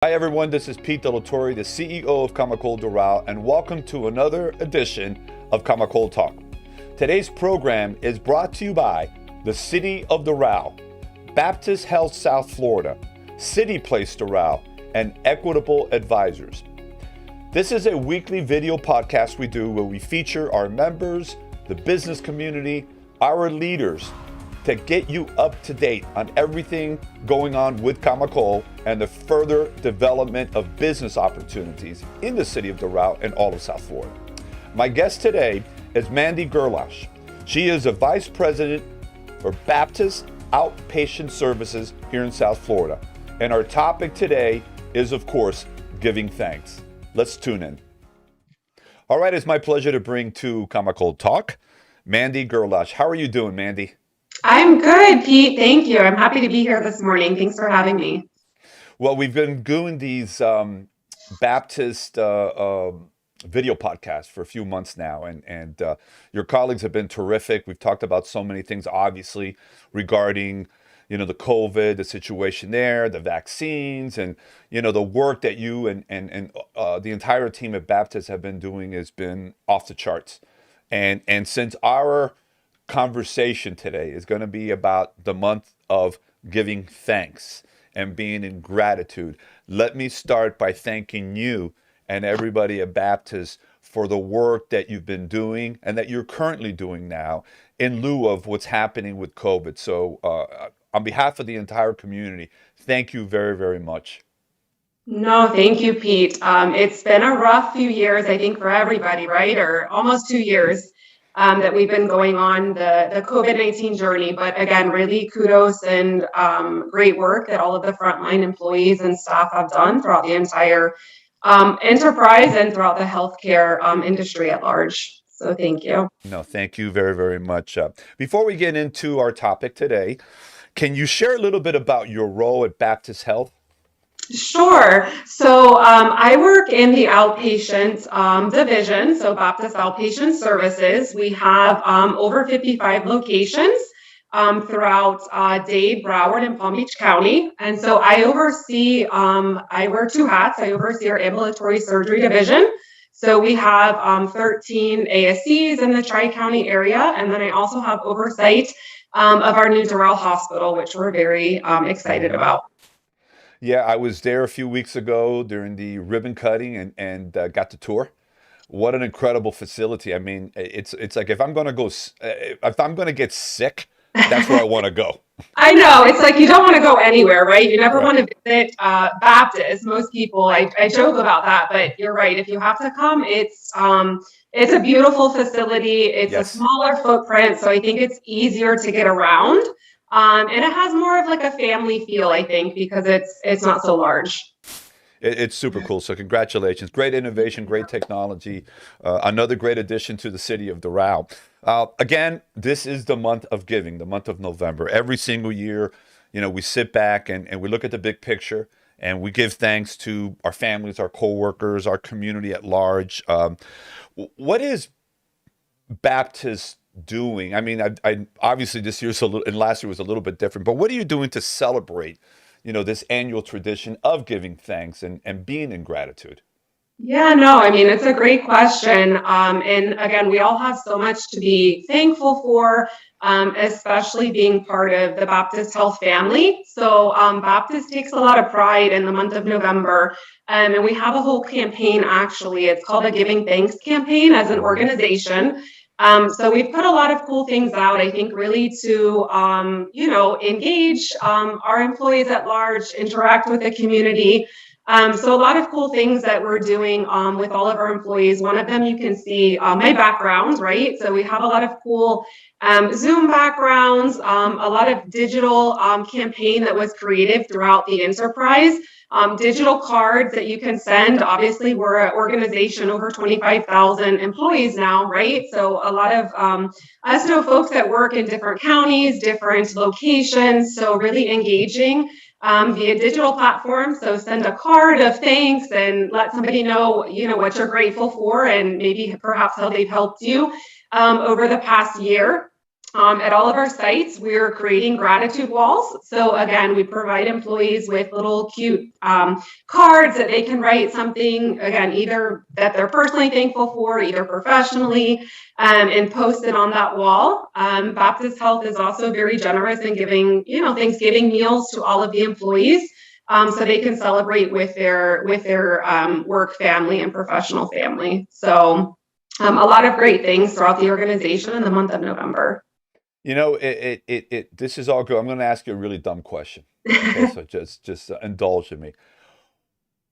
Hi everyone, this is Pete Delatorre, the CEO of Camacol Talk, and welcome to another edition of Camacol Talk. Today's program is brought to you by the City of Doral, Baptist Health South Florida, City Place Doral, and Equitable Advisors. This is a weekly video podcast we do where we feature our members, the business community, our leaders, to get you up to date on everything going on with Camacol and the further development of business opportunities in the city of Doral and all of South Florida. My guest today is Mandy Gerlach. She is a vice president for Baptist Outpatient Services here in South Florida. And our topic today is, of course, giving thanks. Let's tune in. All right, it's my pleasure to bring to Camacol Talk, Mandy Gerlach. How are you doing, Mandy? I'm good, Pete. Thank you. I'm happy to be here this morning. Thanks for having me. Well, we've been doing these Baptist video podcasts for a few months now, and your colleagues have been terrific. We've talked about so many things, obviously, regarding the COVID, the situation there, the vaccines, and the work that you and the entire team at Baptist have been doing has been off the charts. And since our conversation today is going to be about the month of giving thanks and being in gratitude, let me start by thanking you and everybody at Baptist for the work that you've been doing and that you're currently doing now in lieu of what's happening with COVID. So on behalf of the entire community, thank you very, very much. No, thank you, Pete. It's been a rough few years, I think, for everybody, right? Or almost 2 years that we've been going on the COVID-19 journey. But again, really kudos and great work that all of the frontline employees and staff have done throughout the entire enterprise and throughout the healthcare industry at large. So thank you. No, thank you very, very much. Before we get into our topic today, can you share a little bit about your role at Baptist Health? Sure. So I work in the outpatient division, so Baptist Outpatient Services. We have over 55 locations throughout Dade, Broward, and Palm Beach County. And so I oversee, I wear two hats. I oversee our ambulatory surgery division. So we have 13 ASCs in the Tri-County area. And then I also have oversight of our new Doral Hospital, which we're very excited about. Yeah, I was there a few weeks ago during the ribbon cutting and got to tour. What an incredible facility! I mean, it's like if I'm gonna get sick, that's where I want to go. I know, it's like you don't want to go anywhere, right? You never want to visit Baptist. Most people, I joke about that, but you're right. If you have to come, it's a beautiful facility. It's a smaller footprint, so I think it's easier to get around. And it has more of like a family feel, I think, because it's not so large. It's super cool. So congratulations. Great innovation, great technology. Another great addition to the city of Doral. Again, this is the month of giving, the month of November. Every single year, we sit back and we look at the big picture and we give thanks to our families, our coworkers, our community at large. What is Baptist doing? I mean, I obviously this year's and last year was a little bit different, but what are you doing to celebrate, this annual tradition of giving thanks and being in gratitude? Yeah, no, I mean, it's a great question. And again, we all have so much to be thankful for, especially being part of the Baptist Health family. So Baptist takes a lot of pride in the month of November. And we have a whole campaign, actually. It's called a Giving Thanks campaign as an organization. So we've put a lot of cool things out, I think, really to, engage our employees at large, interact with the community. So a lot of cool things that we're doing with all of our employees. One of them, you can see my background, right? So we have a lot of cool Zoom backgrounds, a lot of digital campaign that was creative throughout the enterprise. Digital cards that you can send. Obviously, we're an organization over 25,000 employees now, right? So a lot of us know folks that work in different counties, different locations. So really engaging via digital platforms. So send a card of thanks and let somebody know, what you're grateful for and maybe perhaps how they've helped you over the past year. At all of our sites, we're creating gratitude walls. So again, we provide employees with little cute cards that they can write something, again, either that they're personally thankful for, either professionally, and post it on that wall. Baptist Health is also very generous in giving, Thanksgiving meals to all of the employees. So they can celebrate with their work family and professional family. So a lot of great things throughout the organization in the month of November. This is all good. I'm going to ask you a really dumb question. Okay, so just indulge in me.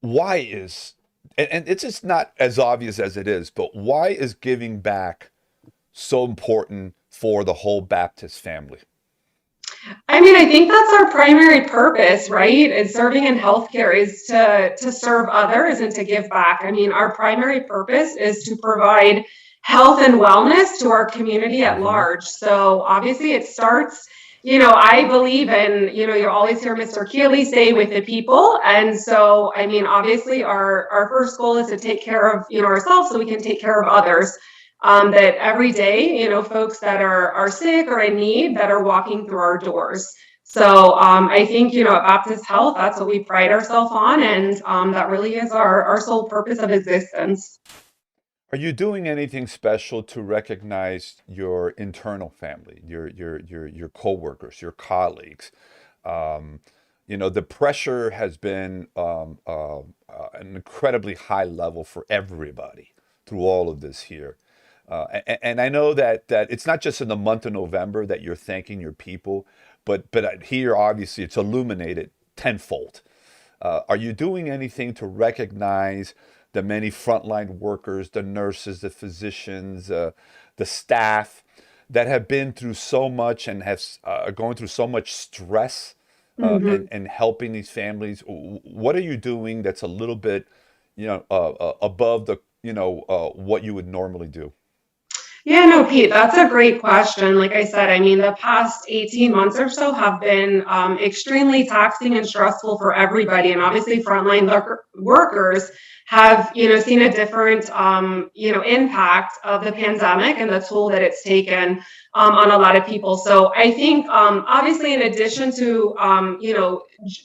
Why is, and it's just not as obvious as it is, but why is giving back so important for the whole Baptist family? I mean, I think that's our primary purpose, right? Is serving in healthcare is to serve others and to give back. I mean, our primary purpose is to provide health and wellness to our community at Hmm. large. So obviously it starts, I believe in, you always hear Mr. Keeley say with the people. And so, I mean, obviously our first goal is to take care of, ourselves so we can take care of others. That every day, folks that are sick or in need that are walking through our doors. So I think, at Baptist Health, that's what we pride ourselves on. And that really is our sole purpose of existence. Are you doing anything special to recognize your internal family, your coworkers, your colleagues? Um, the pressure has been an incredibly high level for everybody through all of this here. And I know that it's not just in the month of November that you're thanking your people, but here obviously it's illuminated tenfold. Are you doing anything to recognize the many frontline workers, the nurses, the physicians, the staff that have been through so much and have are going through so much stress Mhm. and helping these families? What are you doing that's a little bit, above the, what you would normally do? Yeah, no, Pete, that's a great question. Like I said, I mean, the past 18 months or so have been extremely taxing and stressful for everybody. And obviously, frontline workers have, seen a different, impact of the pandemic and the toll that it's taken on a lot of people. So I think, obviously, in addition to,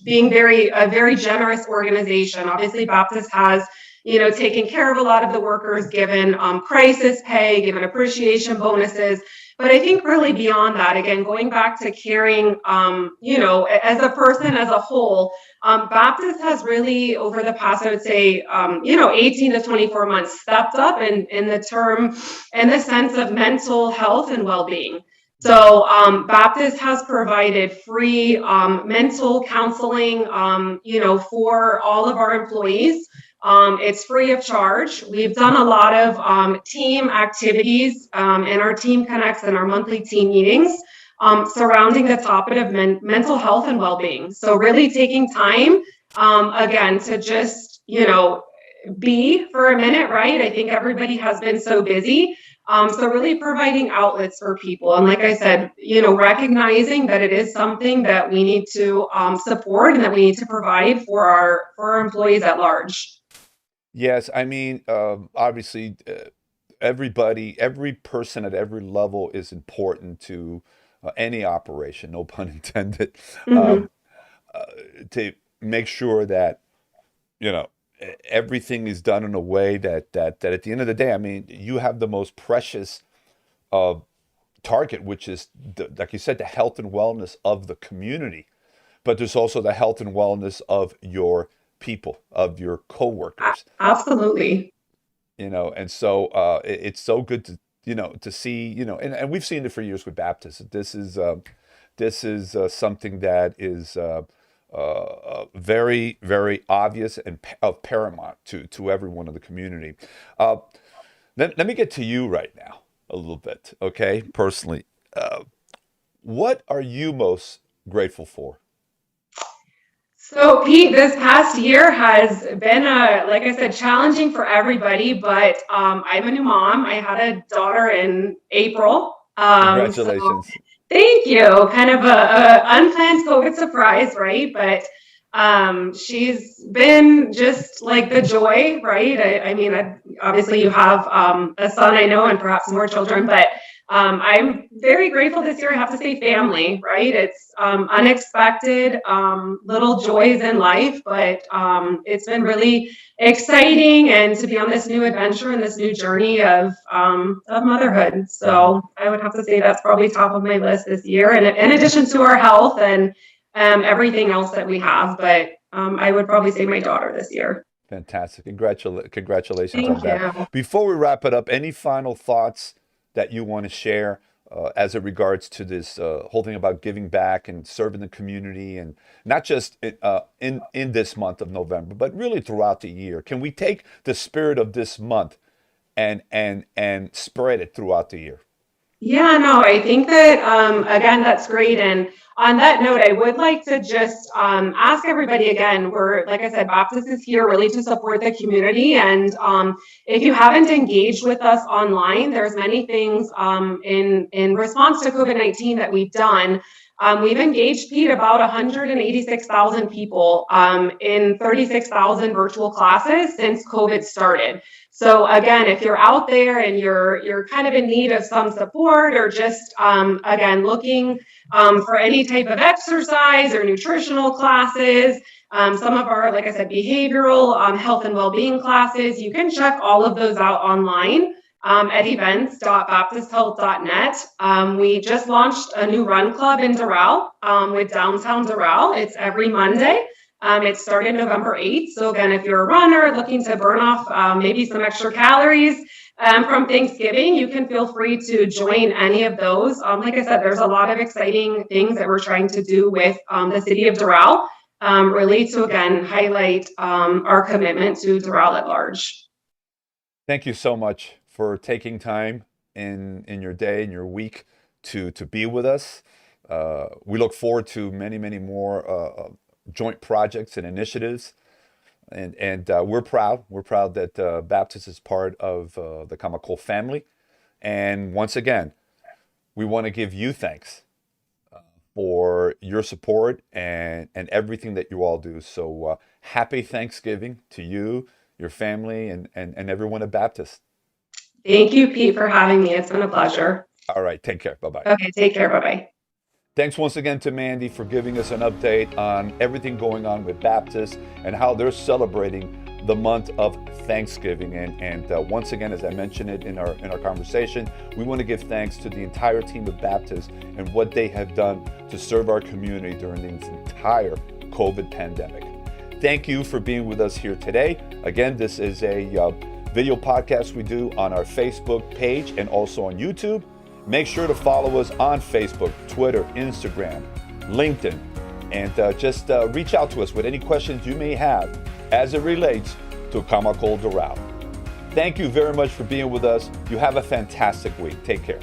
being a very generous organization, obviously, Baptist has taking care of a lot of the workers, given crisis pay, given appreciation bonuses. But I think really beyond that, again, going back to caring, as a person as a whole, Baptist has really, over the past, I would say, 18 to 24 months, stepped up in the term, in the sense of mental health and well-being. So Baptist has provided free mental counseling, for all of our employees. It's free of charge. We've done a lot of team activities in our team connects and our monthly team meetings surrounding the topic of mental health and well-being. So really taking time, again, to just, be for a minute, right? I think everybody has been so busy. So really providing outlets for people. And like I said, recognizing that it is something that we need to support and that we need to provide for our employees at large. Yes, I mean, obviously, every person at every level is important to any operation, no pun intended, Mhm. um, uh, to make sure that, you know, everything is done in a way that at the end of the day, I mean, you have the most precious uh, target, which is, like you said, the health and wellness of the community. But there's also the health and wellness of your people, of your coworkers. Absolutely. And so it's so good to to see, and we've seen it for years with Baptists. This is something that is very, very obvious and of paramount to everyone in the community. uh, let me get to you right now a little bit, okay, personally. uh, what are you most grateful for? So, Pete, this past year has been, like I said, challenging for everybody, but I'm a new mom. I had a daughter in April. So Congratulations. thank you. Kind of a unplanned COVID surprise, right? But she's been just like the joy, right? I mean, obviously you have a son, I know, and perhaps more children, but I'm very grateful this year. I have to say family, right? It's unexpected, little joys in life, but it's been really exciting and to be on this new adventure and this new journey of motherhood. So I would have to say that's probably top of my list this year, and in addition to our health and everything else that we have. But I would probably say my daughter this year. Fantastic. Congratulations on Thank that. you. Before we wrap it up, any final thoughts that you want to share as it regards to this whole thing about giving back and serving the community, and not just in this month of November, but really throughout the year? Can we take the spirit of this month and spread it throughout the year? Yeah, no, I think that, again, that's great. And on that note, I would like to just ask everybody again, like I said, Baptist is here really to support the community. And if you haven't engaged with us online, there's many things in response to COVID-19 that we've done. We've engaged, Pete, about 186,000 people in 36,000 virtual classes since COVID started. So again, if you're out there and you're kind of in need of some support, or just again looking for any type of exercise or nutritional classes, some of our, like I said, behavioral health and well-being classes, you can check all of those out online at events.baptisthealth.net. We just launched a new run club in Doral with downtown Doral. It's every Monday. It started November 8th. So again, if you're a runner looking to burn off maybe some extra calories from Thanksgiving, you can feel free to join any of those. Like I said, there's a lot of exciting things that we're trying to do with the city of Doral, really to, again, highlight our commitment to Doral at large. Thank you so much for taking time in your day, in your week, to be with us. We look forward to many more joint projects and initiatives, and we're proud that Baptist is part of the Camacol family. And once again, we want to give you thanks for your support and everything that you all do. So happy Thanksgiving to you, your family, and everyone at Baptist. Thank you, Pete, for having me. It's been a pleasure. All right, take care. Bye-bye. Okay, take care. Bye-bye. Thanks once again to Mandy for giving us an update on everything going on with Baptist and how they're celebrating the month of Thanksgiving. And once again, as I mentioned it in our conversation, we want to give thanks to the entire team of Baptist and what they have done to serve our community during this entire COVID pandemic. Thank you for being with us here today. Again, this is a video podcast we do on our Facebook page and also on YouTube. Make sure to follow us on Facebook, Twitter, Instagram, LinkedIn, and just reach out to us with any questions you may have as it relates to Camacol Doral. Thank you very much for being with us. You have a fantastic week. Take care.